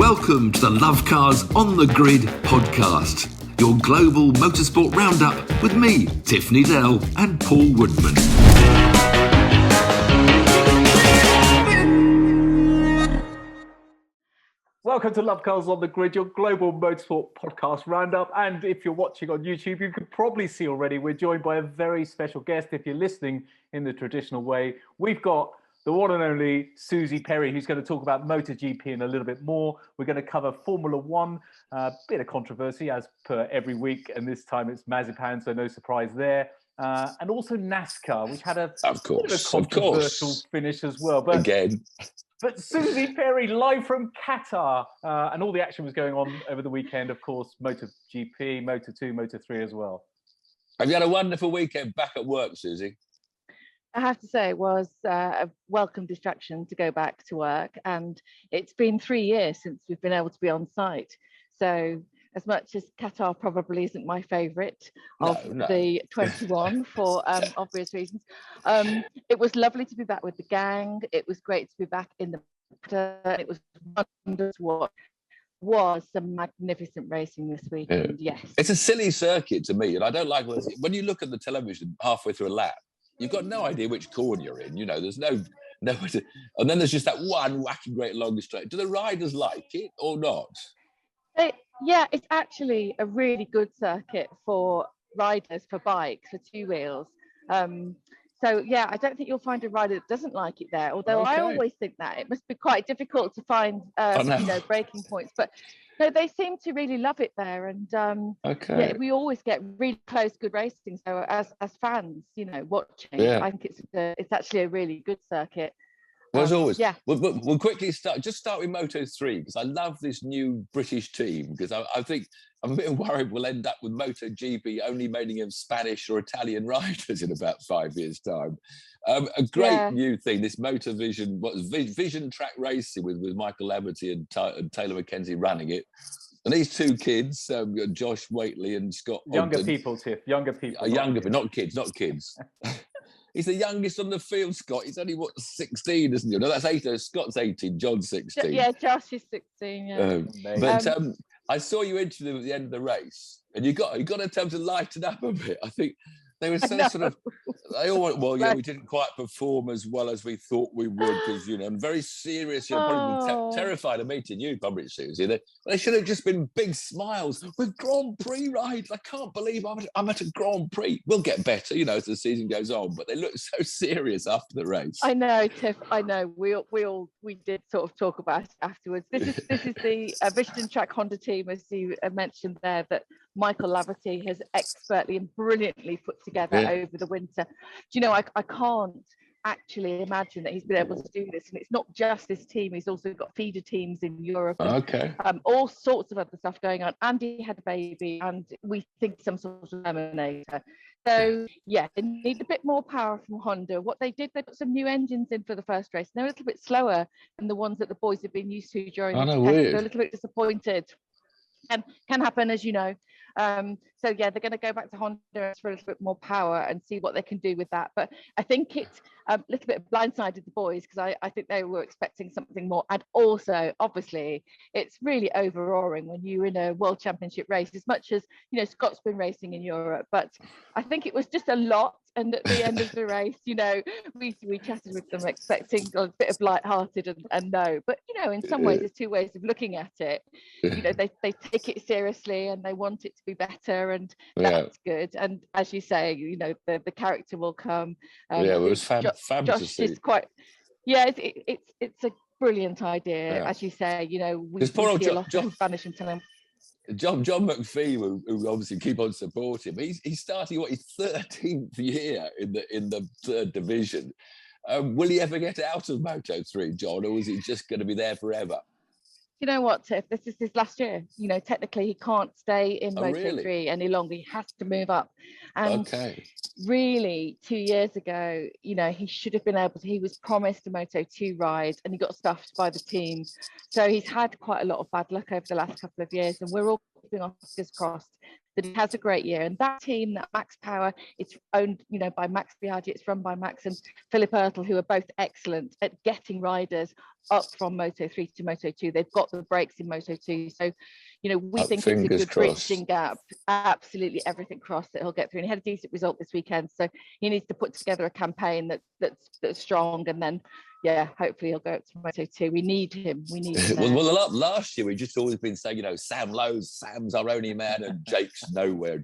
Welcome to the Love Cars on the Grid podcast, your global motorsport roundup with me, Tiff Needell, and Paul Woodman. Welcome to Love Cars on the Grid, your global motorsport podcast roundup. And if you're watching on YouTube, you can probably see already we're joined by a very special guest. If you're listening in the traditional way, we've got the one and only Suzi Perry, who's going to talk about MotoGP in a little bit more. We're going to cover Formula One, bit of controversy as per every week, and this time it's Mazepin, so no surprise there. And also NASCAR, which had a bit of a controversial finish as well. But Suzi Perry, live from Qatar, and all the action was going on over the weekend, of course, MotoGP, Moto2, Moto3 as well. Have you had a wonderful weekend back at work, Suzi? I have to say it was a welcome distraction to go back to work, and it's been 3 years since we've been able to be on site. So as much as Qatar probably isn't my favourite of the 21 for obvious reasons, it was lovely to be back with the gang. It was great to be back in the it was wonders what was some magnificent racing this weekend. Yes, it's a silly circuit to me, and I don't like when you look at the television halfway through a lap, you've got no idea which corner you're in. You know, there's no, and then there's just that one wacky great long straight. Do the riders like it or not? Yeah, it's actually a really good circuit for riders, for bikes, for two wheels. So yeah, I don't think you'll find a rider that doesn't like it there. Although I always think that it must be quite difficult to find, braking points. But no, they seem to really love it there, and yeah, we always get really close, good racing. So as fans, watching, I think it's actually a really good circuit. Well, as always, we'll quickly start with Moto3, because I love this new British team, because I think I'm a bit worried we'll end up with MotoGP only making of Spanish or Italian riders in about 5 years' time. A great new thing, this Vision Track Racing with Michael Laverty and Taylor McKenzie running it. And these two kids, Josh Waitley and Scott Younger Ogden, people, Tiff, younger people. Not kids. He's the youngest on the field, Scott. He's only, 16, isn't he? No, that's 18. Scott's 18, John's 16. Yeah, Josh is 16, yeah. But I saw you interview them at the end of the race, and you got to tell them to lighten up a bit. I think they were so sort of, they all went, we didn't quite perform as well as we thought we would, because, I'm very serious. Probably terrified of meeting you, probably, Suzi. They should have just been big smiles with Grand Prix rides. I can't believe I'm at a Grand Prix. We'll get better, as the season goes on, but they look so serious after the race. I know, Tiff, I know. We did sort of talk about it afterwards. This is the Vision Track Honda team, as you mentioned there, that Michael Laverty has expertly and brilliantly put together over the winter. Do you know, I can't actually imagine that he's been able to do this. And it's not just this team, he's also got feeder teams in Europe. And, all sorts of other stuff going on. Andy had a baby, and we think some sort of terminator. So, yeah, they need a bit more power from Honda. What they did, they put some new engines in for the first race. They're a little bit slower than the ones that the boys have been used to during the test. They're a little bit disappointed. Can happen, as you know. So yeah, they're going to go back to Honda for a little bit more power and see what they can do with that. But I think it a little bit blindsided the boys, because I think they were expecting something more. And also, obviously, it's really overawing when you're in a World Championship race, as much as, Scott's been racing in Europe. But I think it was just a lot. And at the end of the race, we chatted with them expecting a bit of light-hearted and no. But, in some ways, there's two ways of looking at it. They take it seriously and they want it to be better, and that's good. And as you say, the character will come. It was fabulous to see. Is quite, it's a brilliant idea, as you say. We see a lot of Spanish and Italian. John McPhee, who obviously keep on supporting him, he's starting his 13th year in the third division. Will he ever get out of Moto3, John, or is he just going to be there forever? You know what, Tiff? This is his last year. Technically he can't stay in Moto3 any longer. He has to move up. And really, 2 years ago, he should have been able to. He was promised a Moto2 ride, and he got stuffed by the team. So he's had quite a lot of bad luck over the last couple of years, and we're all keeping our fingers crossed that he has a great year. And that team, that Max Power, it's owned, by Max Biaggi, it's run by Max and Philip Ertl, who are both excellent at getting riders up from Moto3 to Moto2. They've got the brakes in Moto2. So, we think it's a good bridging gap. Absolutely everything crossed that he'll get through. And he had a decent result this weekend. So he needs to put together a campaign that's strong, and then hopefully he'll go up to Moto2. We need him. Well, last year we just always been saying, Sam Lowe's, Sam's our only man, and Jake's nowhere.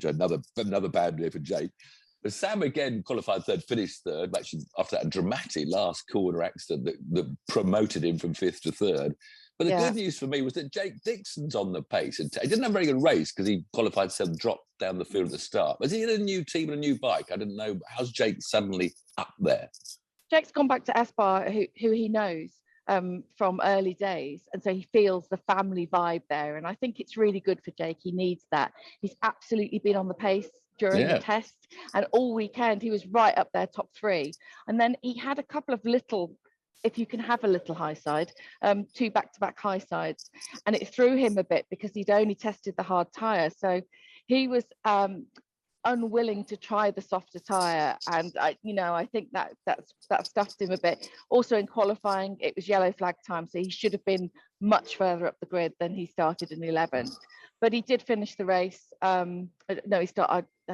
Another bad year for Jake. But Sam again qualified third, finished third, actually after that dramatic last corner accident that promoted him from fifth to third. But the good news for me was that Jake Dixon's on the pace. And he didn't have a very good race because he qualified seventh, dropped down the field at the start. Was he in a new team and a new bike? I didn't know. How's Jake suddenly up there? Jake's gone back to Aspar, who he knows from early days. And so he feels the family vibe there. And I think it's really good for Jake. He needs that. He's absolutely been on the pace during the test. And all weekend, he was right up there, top three. And then he had a couple of little, if you can have a little high side, 2 back-to-back high sides. And it threw him a bit because he'd only tested the hard tyre. So he was unwilling to try the softer tyre, and I think that stuffed him a bit. Also in qualifying, it was yellow flag time, so he should have been much further up the grid than he started in 11th. But he did finish the race. I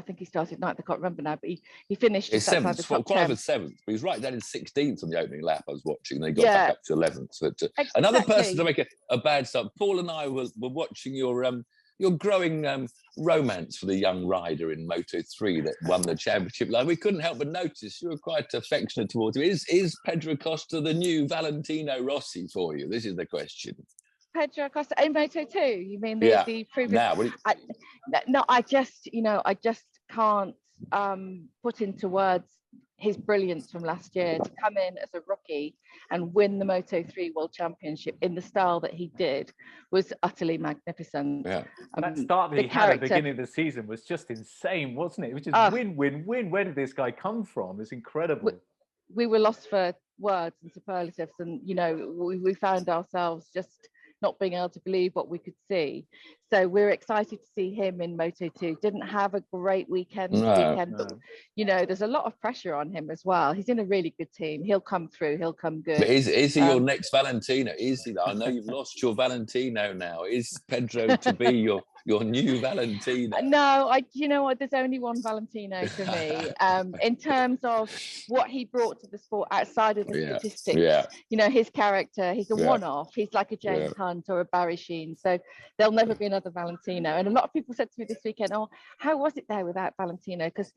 think he started ninth. I can't remember now, but he finished just outside the top 10. Qualified seventh, but he was right down in 16th on the opening lap. I was watching, and they got back up to 11th. So another person to make a bad start. Paul and I were watching your growing romance for the young rider in Moto3 that won the championship. Like, we couldn't help but notice you were quite affectionate towards him. Is Pedro Acosta the new Valentino Rossi for you? This is the question. Pedro Acosta in Moto2? You mean the previous? No, I just can't put into words his brilliance from last year. To come in as a rookie and win the Moto3 World Championship in the style that he did was utterly magnificent. Yeah. That start that he had at the beginning of the season was just insane, wasn't it? It was just win, win, win. Where did this guy come from? It's incredible. We were lost for words and superlatives, and we found ourselves just not being able to believe what we could see. So we're excited to see him in Moto2. Didn't have a great weekend, but there's a lot of pressure on him as well. He's in a really good team. He'll come through. He'll come good. But is he your next Valentino? Is he? I know you've lost your Valentino now. Is Pedro to be your new Valentino? No, there's only one Valentino for me. In terms of what he brought to the sport outside of the statistics, his character, he's a one-off. He's like a James Hunt or a Barry Sheen. So there'll never be another Valentino. And a lot of people said to me this weekend, "Oh, how was it there without Valentino?" Because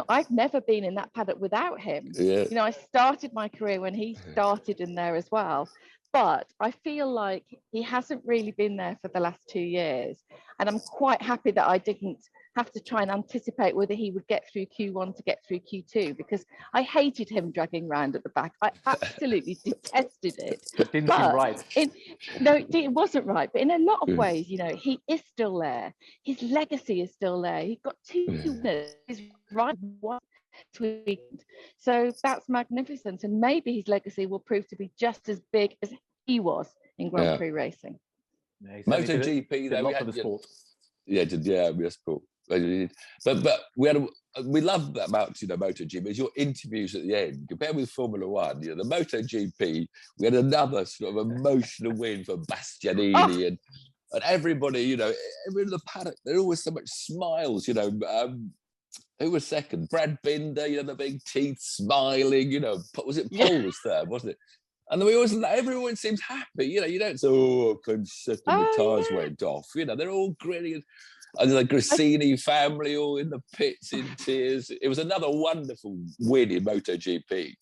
I've never been in that paddock without him. I started my career when he started in there as well. But I feel like he hasn't really been there for the last 2 years. And I'm quite happy that I didn't have to try and anticipate whether he would get through Q1 to get through Q2, because I hated him dragging around at the back. I absolutely detested it. It didn't seem right. It wasn't right. But in a lot of ways, he is still there. His legacy is still there. He's got 2 winners. He's right one weekend. So that's magnificent. And maybe his legacy will prove to be just as big as he was in Grand Prix racing. MotoGP, though, we had the sport. Yes, cool. But we love that about MotoGP is your interviews at the end. Compared with Formula One, the MotoGP, we had another sort of emotional win for Bastianini and everybody. Everyone in the paddock, there always so much smiles. Who was second? Brad Binder, the big teeth, smiling. Was it Paul was third, wasn't it? And then everyone seems happy. You don't say, "Oh, I'm sick," and the tyres went off. They're all grinning. And the Gresini family all in the pits in tears. It was another wonderful win in MotoGP.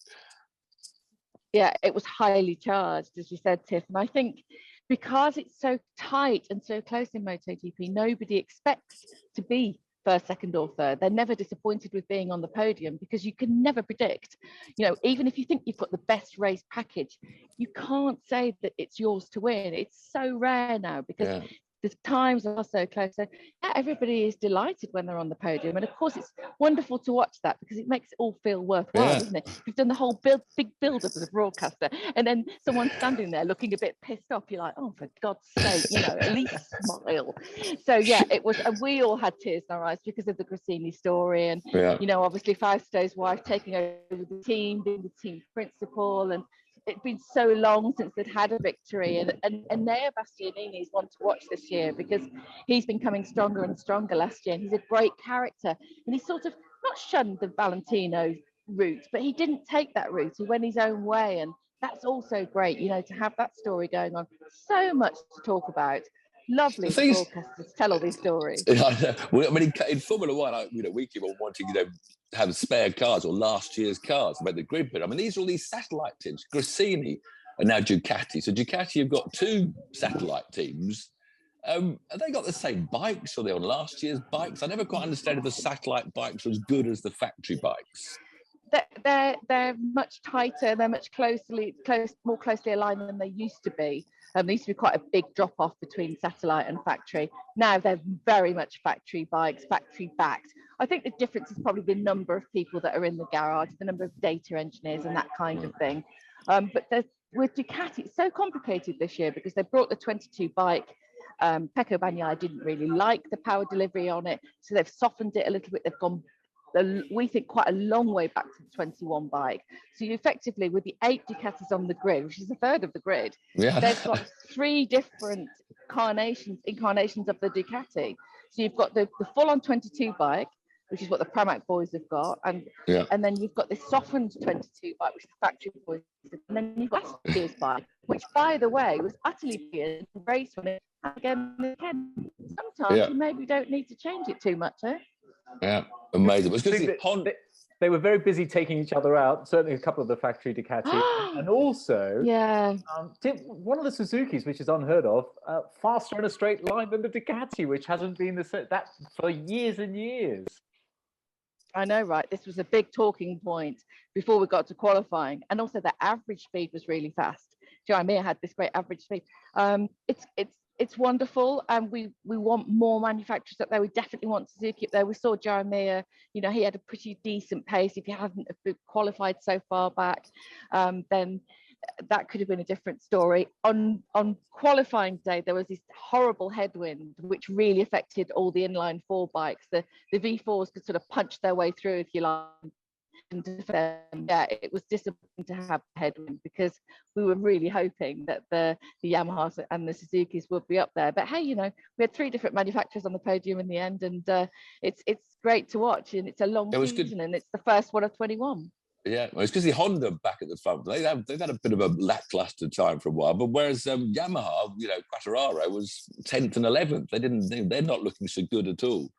Yeah, it was highly charged, as you said, Tiff. And I think because it's so tight and so close in MotoGP, nobody expects to be first, second or third. They're never disappointed with being on the podium because you can never predict. Even if you think you've got the best race package, you can't say that it's yours to win. It's so rare now because the times are so close. So yeah, everybody is delighted when they're on the podium. And of course, it's wonderful to watch that because it makes it all feel worthwhile, doesn't it? You've done the whole big build up as a broadcaster, and then someone standing there looking a bit pissed off. You're like, oh, for God's sake, you know, at least smile. So yeah, it was, and we all had tears in our eyes because of the Gresini story. And, you know, obviously Fausto's wife taking over the team, being the team principal, and it'd been so long since they'd had a victory, and Nea Bastianini is one to watch this year because he's been coming stronger and stronger last year, and he's a great character, and he sort of not shunned the Valentino route, but he didn't take that route. He went his own way, and that's also great, you know, to have that story going on. So much to talk about. Lovely broadcasters tell all these stories. Well, I mean, in Formula One, you know, we keep on wanting, you know, have spare cars or last year's cars about the grid. But I mean, these are all these satellite teams. Gresini and now Ducati. So Ducati have got 2 satellite teams. Have they got the same bikes? Or are they on last year's bikes? I never quite understand if the satellite bikes are as good as the factory bikes. They're much tighter. They're much more closely aligned than they used to be. There used to be quite a big drop off between satellite and factory. Now they're very much factory bikes, factory backed. I think the difference is probably the number of people that are in the garage, the number of data engineers and that kind of thing. But with Ducati, it's so complicated this year because they brought the 22 bike. Pecco Bagnaia didn't really like the power delivery on it, so they've softened it a little bit. They've gone, we think, quite a long way back to the 21 bike. So you effectively, with the 8 Ducatis on the grid, which is a third of the grid, they've got 3 different incarnations of the Ducati. So you've got the full-on 22 bike, which is what the Pramac boys have got, and then you've got this softened 22 bike, which the factory boys have, and then you've got last year's bike, which, by the way, was utterly brilliant race on it. Again, sometimes you maybe don't need to change it too much, eh? Yeah, amazing. They were very busy taking each other out, certainly a couple of the factory Ducati. And also, one of the Suzukis, which is unheard of, faster in a straight line than the Ducati, which hasn't been that for years and years. I know, right? This was a big talking point before we got to qualifying. And also the average speed was really fast. Jeremiah had this great average speed. It's wonderful, and we want more manufacturers up there. We definitely want Suzuki up there. We saw Jeremiah, you know, he had a pretty decent pace. If he hadn't qualified so far back, then that could have been a different story. On qualifying day, there was this horrible headwind, which really affected all the inline 4 bikes. The V4s could sort of punch their way through, if you like. And it was disappointing to have headwind because we were really hoping that the Yamahas and the Suzukis would be up there. But hey, you know, we had 3 different manufacturers on the podium in the end, and it's great to watch, and it's a long season, and it's the first one of 21. Yeah, well, it's because the Honda back at the front, they've had a bit of a lackluster time for a while. But whereas Yamaha, you know, Quattararo was 10th and 11th. They're not looking so good at all.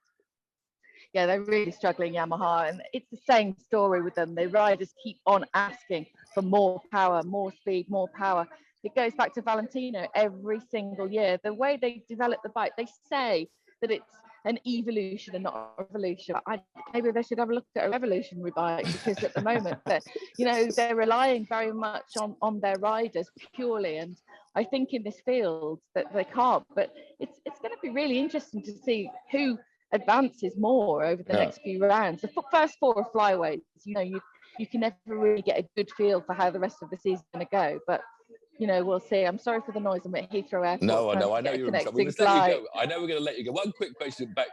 Yeah, they're really struggling, Yamaha, and it's the same story with them. The riders keep on asking for more power, more speed, more power. It goes back to Valentino every single year. The way they develop the bike, they say that it's an evolution and not a revolution. Maybe they should have a look at a revolutionary bike, because at the moment, you know, they're relying very much on their riders purely. And I think in this field that they can't. But it's going to be really interesting to see who advances more over the next few rounds. The first 4 are flyweights. You know, you can never really get a good feel for how the rest of the season is going to go. But you know, we'll see. I'm sorry for the noise. I'm at Heathrow Airport. No, I know you're in trouble. I know we're going to let you go. One quick question back.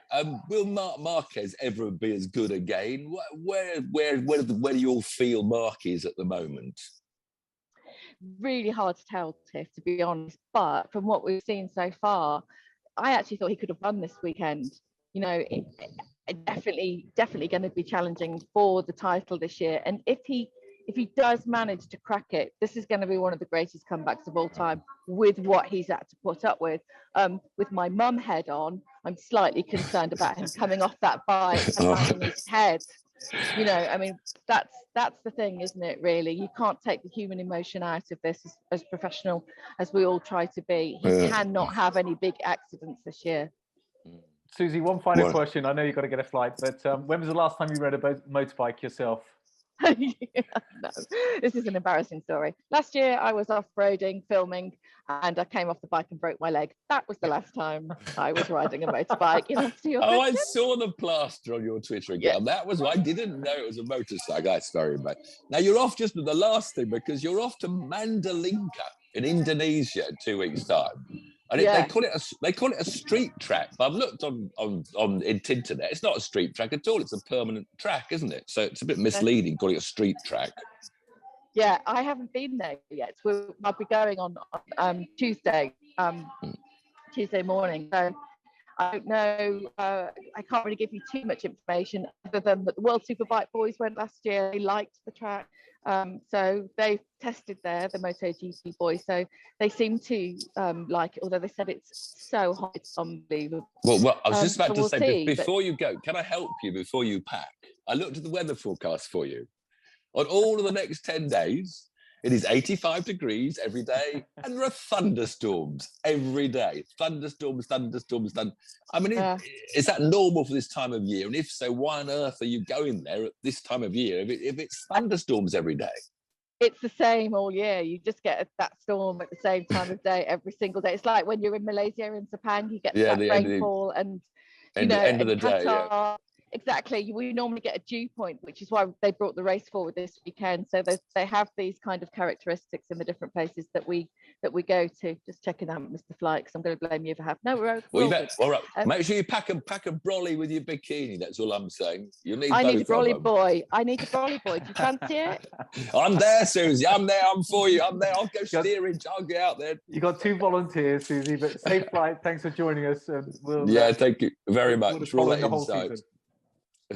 Will Marc Marquez ever be as good again? Where do you all feel Marc is at the moment? Really hard to tell, Tiff, to be honest. But from what we've seen so far, I actually thought he could have won this weekend. You know, it definitely going to be challenging for the title this year. And if he does manage to crack it, this is going to be one of the greatest comebacks of all time with what he's had to put up with. With my mum head on, I'm slightly concerned about him coming off that bike and banging his head. You know, I mean, that's the thing, isn't it, really? You can't take the human emotion out of this as professional as we all try to be. He cannot have any big accidents this year. Suzi, one final question. I know you've got to get a flight, but when was the last time you rode a motorbike yourself? No, this is an embarrassing story. Last year I was off-roading, filming, and I came off the bike and broke my leg. That was the last time I was riding a motorbike. In answer to your Oh, question. I saw the plaster on your Twitter account. Yeah. That was why I didn't know it was a motorcycle. That's very bad. Now you're off just to the last thing, because you're off to Mandalika in Indonesia in 2 weeks' time. And they call it a street track. But I've looked on internet. It's not a street track at all. It's a permanent track, isn't it? So it's a bit misleading calling it a street track. Yeah, I haven't been there yet. I'll be going on Tuesday morning. So I don't know. I can't really give you too much information other than that the World Superbike boys went last year. They liked the track. So they tested there, the MotoGP boys. So they seem to like it, although they said it's so hot, it's unbelievable. Well, I was just about to say, see, before you go, can I help you before you pack? I looked at the weather forecast for you. On all of the next 10 days, it is 85 degrees every day, and there are thunderstorms every day. Thunderstorms. I mean, is that normal for this time of year? And if so, why on earth are you going there at this time of year if it's thunderstorms every day? It's the same all year. You just get that storm at the same time of day every single day. It's like when you're in Malaysia and Japan, you get that rainfall and end of the day. Qatar, exactly. We normally get a dew point, which is why they brought the race forward this weekend. So they have these kind of characteristics in the different places that we go to. Just checking out Mr. Fly, because I'm going to blame you for having. No, we're all right. Make sure you pack a brolly with your bikini. That's all I'm saying. You need. I need a brolly boy. Do you fancy it? I'm there, Susie. I'm there. I'm for you. I'm there. I'll go steerage. I'll get out there. You got 2 volunteers, Susie. But safe flight. Thanks for joining us. And thank you very much for all that insight.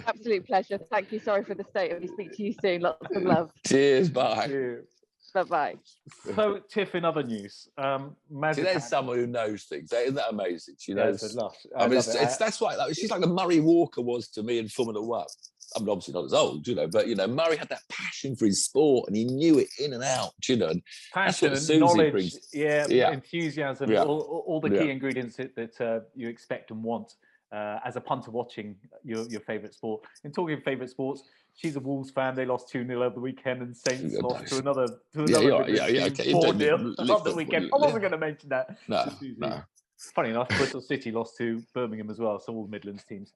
Absolute pleasure. Thank you. Sorry for the state of me. Speak to you soon. Lots of love. Cheers. Bye. Bye-bye. So, Tiff, in other news, there's someone who knows things. Isn't that amazing? She knows. I mean, that's why she's like the Murray Walker was to me in Formula One. I'm obviously not as old, but Murray had that passion for his sport, and he knew it in and out, And passion, that's what Susie knowledge, brings. enthusiasm, all the key ingredients that you expect and want. As a punter watching your favourite sport. And talking of favourite sports, she's a Wolves fan. They lost 2-0 over the weekend, and Saints lost to another 4-0 on the weekend. I wasn't going to mention that. No. Funny enough, Bristol City lost to Birmingham as well, so all the Midlands teams.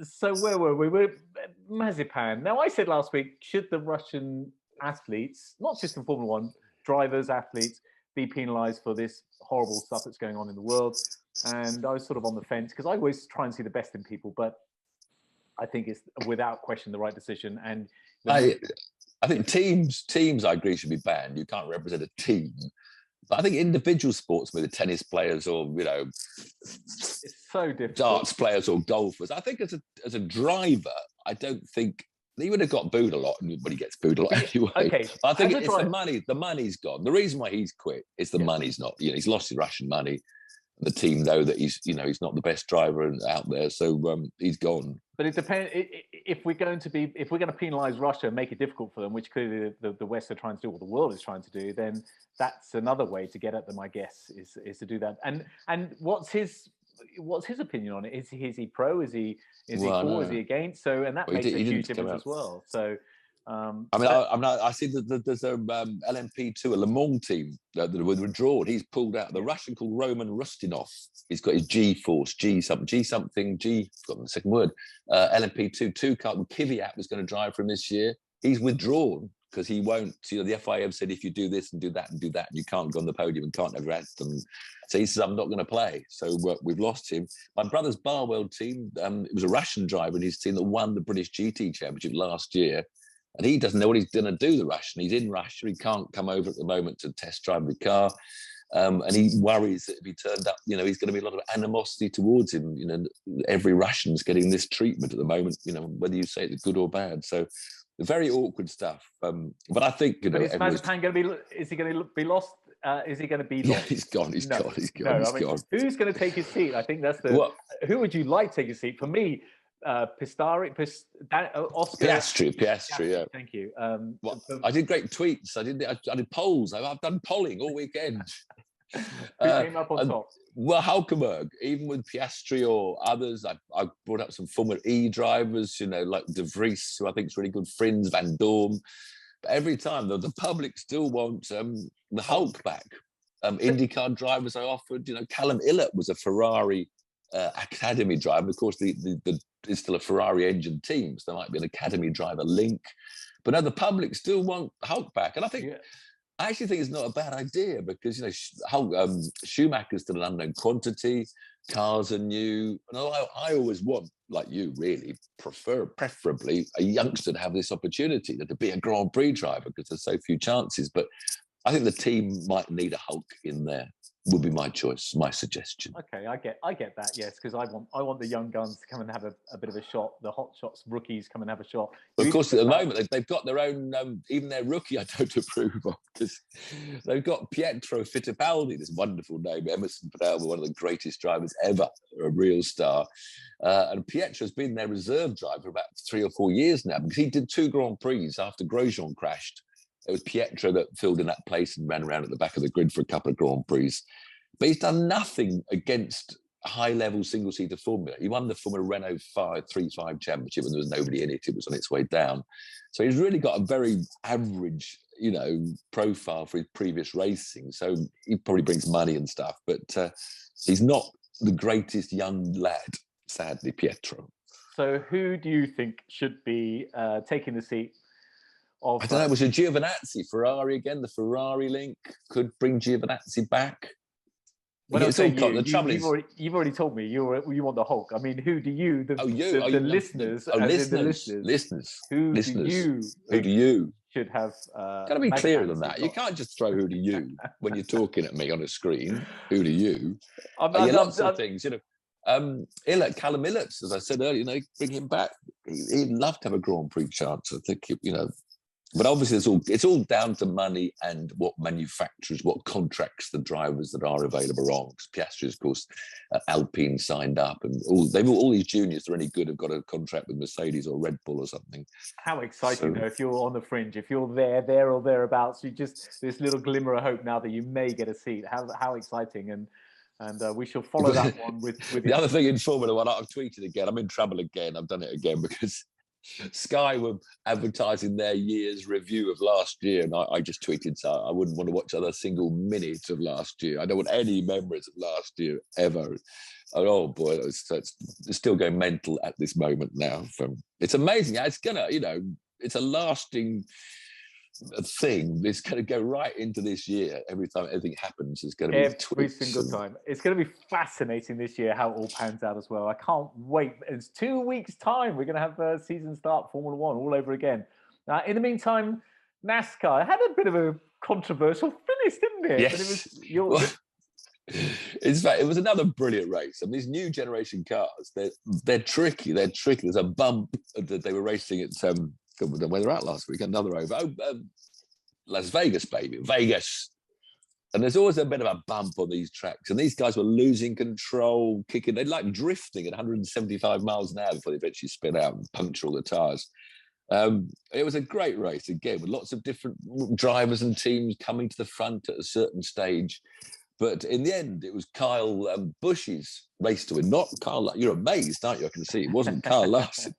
So where were we? We're Mazepin. Now, I said last week, should the Russian athletes, not just in Formula One, drivers, athletes, be penalised for this horrible stuff that's going on in the world? And I was sort of on the fence, because I always try and see the best in people, but I think it's without question the right decision. And I think teams I agree should be banned. You can't represent a team. But I think individual sports, with the tennis players or it's so difficult. Darts players or golfers. I think as a driver, I don't think he would have got booed a lot, but he gets booed a lot anyway. Okay. I think it's the money. The money's gone. The reason why he's quit is the money's not. He's lost his Russian money. The team know that he's not the best driver out there, so he's gone. But it depends. If we're going to penalise Russia and make it difficult for them, which clearly the West are trying to do, or the world is trying to do, then that's another way to get at them, I guess, is to do that. And what's his opinion on it? Is he pro? Is he for? No. Is he against? So, and that makes a huge difference as well. So. I see that there's a LMP2, a Le Mans team that were withdrawn. He's pulled out. The Russian called Roman Rustinov. He's got his G-force, forgot the second word. LMP2, 2-car. Kvyat was going to drive for him this year. He's withdrawn because he won't. The FIM said if you do this and do that and do that, you can't go on the podium and can't have rest. And so he says, I'm not going to play. So we've lost him. My brother's Bar World team, it was a Russian driver in his team that won the British GT Championship last year. And he doesn't know what he's going to do, the Russian. He's in Russia. He can't come over at the moment to test drive the car. And he worries that if he turned up, he's going to be a lot of animosity towards him. Every Russian's getting this treatment at the moment, whether you say it's good or bad. So very awkward stuff. But I think, But is Mazepin going to be, is he going to be lost? Is he going to be lost? Yeah, he's gone. He's gone. Who's going to take his seat? I think that's who would you like to take his seat? For me, Oscar Piastri, yeah. Thank you. I did great tweets. I did polls. I've done polling all weekend. Who came up on top? Well, Hulkenberg, even with Piastri or others, I brought up some Formula E drivers, like De Vries, who I think is really good friends, Van Dorn. But every time, the public still wants the Hulk back. IndyCar drivers I offered, Callum Illett was a Ferrari academy driver. Of course, it's still a Ferrari engine team, so there might be an academy driver link. But no, the public still want Hulk back. And I think... Yeah. I actually think it's not a bad idea because, Schumacher's still an unknown quantity, cars are new. And I always want, like you really, preferably a youngster to have this opportunity, to be a Grand Prix driver because there's so few chances. But I think the team might need a Hulk in there. Would be my choice, my suggestion. Okay, I get that, yes, because I want the young guns to come and have a bit of a shot. The hot shots rookies come and have a shot. But of course, at the moment they've got their own. Even their rookie, I don't approve of because they've got Pietro Fittipaldi, this wonderful name, Emerson Fittipaldi, one of the greatest drivers ever, a real star. And Pietro's been their reserve driver for about 3 or 4 years now because he did 2 Grand Prix after Grosjean crashed. It was Pietro that filled in that place and ran around at the back of the grid for a couple of Grand Prix. But he's done nothing against high-level single-seater Formula. He won the Formula Renault 3.5 championship when there was nobody in it. It was on its way down. So he's really got a very average, profile for his previous racing. So he probably brings money and stuff. But he's not the greatest young lad, sadly, Pietro. So who do you think should be taking the seat? I don't know, was it Giovinazzi, Ferrari again? The Ferrari link could bring Giovinazzi back. Well, you've already told me you want the Hulk. I mean, who do you, the listeners, listeners, who do you should have? Got to be clearer than that. You can't just throw who do you when you're talking at me on a screen. Who do you? Lots of things, Callum Illett, as I said earlier, bring him back. He'd love to have a Grand Prix chance. I think, but obviously it's all down to money and what manufacturers, what contracts the drivers that are available are on. Because Piastri, of course, Alpine signed up, and all these juniors that are any good have got a contract with Mercedes or Red Bull or something. How exciting, though, if you're on the fringe, if you're there or thereabouts, you just this little glimmer of hope now that you may get a seat. How exciting. And we shall follow that one with the other thing in Formula One. I've tweeted again. I'm in trouble again. I've done it again because Sky were advertising their year's review of last year, and I just tweeted, so I wouldn't want to watch another single minute of last year. I don't want any memories of last year ever. And oh boy, it's still going mental at this moment now. It's amazing. It's gonna, it's a lasting thing. It's going to go right into this year. Every time anything happens, it's going to be every single time. It's going to be fascinating this year how it all pans out as well. I can't wait. It's 2 weeks' time. We're going to have a season start Formula One all over again. In the meantime, NASCAR had a bit of a controversial finish, didn't it? Yes. But in fact, it was another brilliant race. I mean, these new generation cars, they're tricky. They're tricky. There's a bump that they were racing at when they're out last week, another over. Las Vegas, baby. Vegas. And there's always a bit of a bump on these tracks. And these guys were losing control, kicking. They're like drifting at 175 miles an hour before they eventually spin out and puncture all the tyres. It was a great race, again, with lots of different drivers and teams coming to the front at a certain stage. But in the end, it was Kyle Busch's race to win, not Kyle. You're amazed, aren't you? I can see it wasn't Kyle Larson.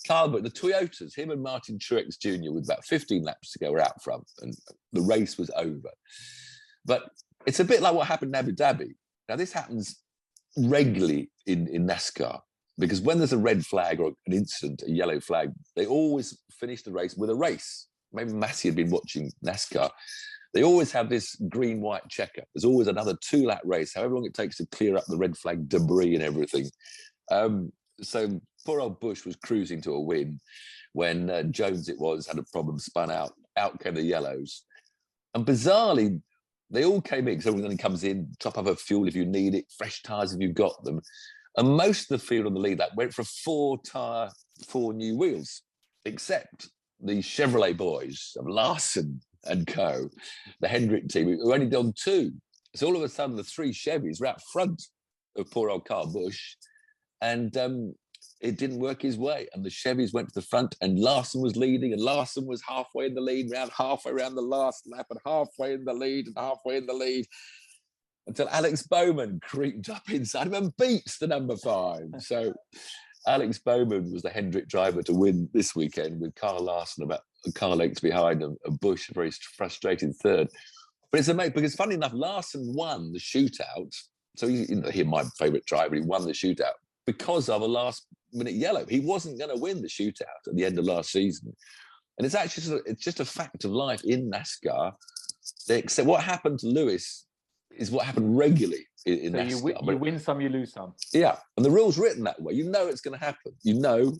Kyle, but the Toyotas, him and Martin Truex Jr. with about 15 laps to go were out front, and the race was over. But it's a bit like what happened in Abu Dhabi. Now, this happens regularly in NASCAR, because when there's a red flag or an incident, a yellow flag, they always finish the race with a race. Maybe Massey had been watching NASCAR. They always have this green-white checker. There's always another 2-lap race, however long it takes to clear up the red flag debris and everything. So poor old Busch was cruising to a win when Jones, had a problem, spun out. Out came the yellows. And bizarrely, they all came in, because everyone comes in, top up of fuel if you need it, fresh tyres if you've got them. And most of the field on the lead lap went for 4 new wheels, except the Chevrolet boys of Larson and co, the Hendrick team, who only done 2. So all of a sudden, the 3 Chevys were out front of poor old Kyle Busch, and it didn't work his way. And the Chevys went to the front, and Larson was leading, and Larson was halfway in the lead, halfway around the last lap, and halfway in the lead, and halfway in the lead. until Alex Bowman creeped up inside him and beats the number 5. So Alex Bowman was the Hendrick driver to win this weekend, with Carl Larson about a car length behind him, and Busch a very frustrated third. But it's amazing because, funny enough, Larson won the shootout. So he's my favourite driver. He won the shootout because of a last-minute yellow. He wasn't going to win the shootout at the end of last season. And it's just a fact of life in NASCAR. Except what happened to Lewis is what happened regularly in NASCAR. You win some, you lose some. Yeah, and the rule's written that way. You know it's going to happen. You know.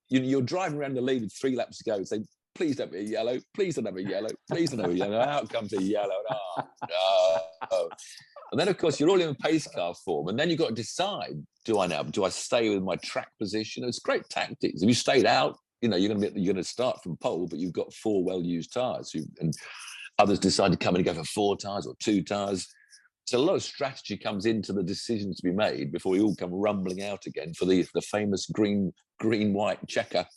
You're driving around the lead with 3 laps to go and say, please don't be a yellow. Please don't have a yellow. Please don't have a yellow. Out comes a yellow. No. And then, of course, you're all in a pace car form, and then you've got to decide: do I stay with my track position? It's great tactics. If you stayed out, you're going to start from pole, but you've got 4 well-used tyres, and others decide to come in and go for 4 tyres or 2 tyres. So a lot of strategy comes into the decisions to be made before we all come rumbling out again for the famous green-white checker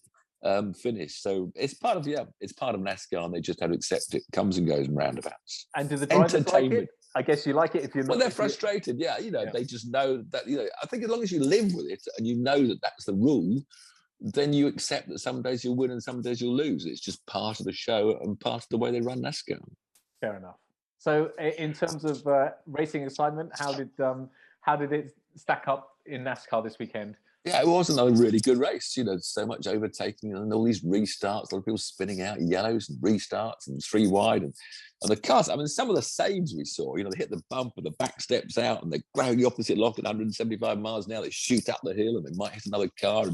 finish. So it's part of NASCAR, and they just have to accept it. Comes and goes in roundabouts. And do the drivers like it? I guess you like it if you're not. Well, they're frustrated. Yeah, they just know that. I think as long as you live with it and you know that that's the rule, then you accept that some days you'll win and some days you'll lose. It's just part of the show and part of the way they run NASCAR. Fair enough. So, in terms of racing excitement, how did it stack up in NASCAR this weekend? Yeah, it was another really good race. So much overtaking and all these restarts. A lot of people spinning out yellows and restarts and 3 wide and the cars. I mean, some of the saves we saw. They hit the bump and the back steps out and they grab the opposite lock at 175 miles an hour. They shoot up the hill and they might hit another car.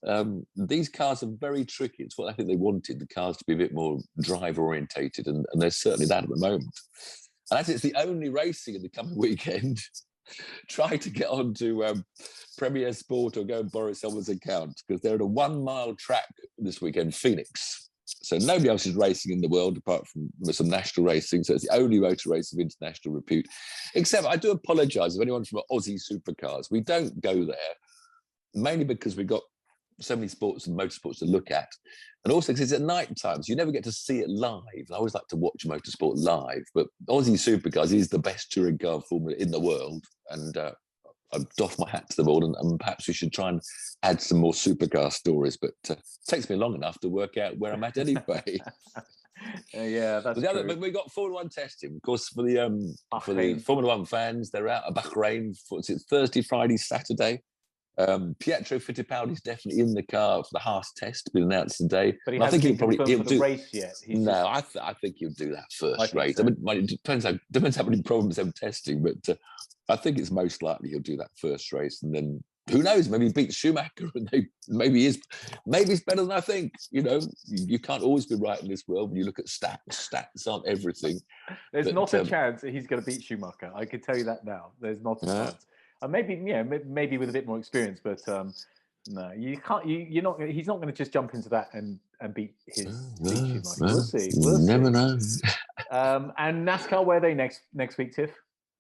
And these cars are very tricky. It's what I think they wanted, the cars to be a bit more driver orientated, and there's certainly that at the moment. And as it's the only racing in the coming weekend, try to get on to Premier Sport or go and borrow someone's account, because they're at a 1 mile track this weekend, Phoenix. So nobody else is racing in the world apart from some national racing. So it's the only motor race of international repute. Except I do apologise if anyone from Aussie supercars. We don't go there, mainly because we've got so many sports and motorsports to look at, and also because it's at night times, you never get to see it live. I always like to watch motorsport live, but Aussie Supercars is the best touring car formula in the world, and I doff my hat to them all, and perhaps we should try and add some more supercar stories, but it takes me long enough to work out where I'm at anyway. Yeah, that's true. But we got Formula 1 testing, of course, for the Formula 1 fans. They're out of Bahrain for Thursday, Friday, Saturday. Pietro Fittipaldi's definitely in the car for the Haas test, been announced today. But he hasn't been confirmed for the race yet. I think he'll do that first race. So. I mean, it depends how many problems they're testing, but I think it's most likely he'll do that first race, and then who knows? Maybe he beats Schumacher, and maybe it's better than I think. You can't always be right in this world when you look at stats. Stats aren't everything. There's not a chance that he's going to beat Schumacher. I can tell you that now. There's not a chance. Maybe with a bit more experience, but no, you can't. You're not. He's not going to just jump into that and beat Schumacher. We'll see. Never know. And NASCAR, where are they next week, Tiff?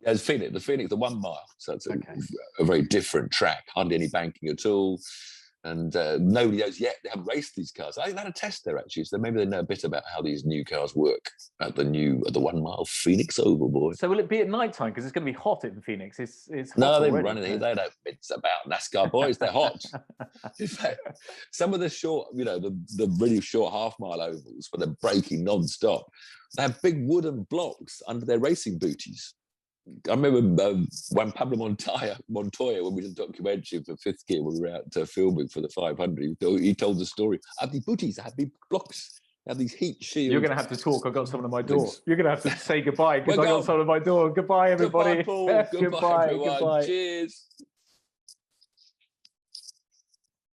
Yeah, it's Phoenix. The 1 mile. So it's a very different track. Hardly any banking at all. And nobody knows yet. They haven't raced these cars. I think they had a test there, actually. So maybe they know a bit about how these new cars work at the 1 mile Phoenix Oval, boy. So will it be at night time? Because it's going to be hot in Phoenix. It's hot. No, they're running here. They don't. It's about NASCAR boys. They're hot. In fact, some of the short, the really short half-mile ovals where they're braking non-stop, they have big wooden blocks under their racing booties. I remember when Pablo Montoya, when we did a documentary for Fifth Gear, when we were out filming for the 500, he told the story. I have these booties, I have these blocks, I have these heat shields. You're going to have to talk. I've got someone at my door. You're going to have to say goodbye because I got someone at my door. Goodbye, everybody. Goodbye, Paul. Goodbye, everyone. goodbye. Cheers.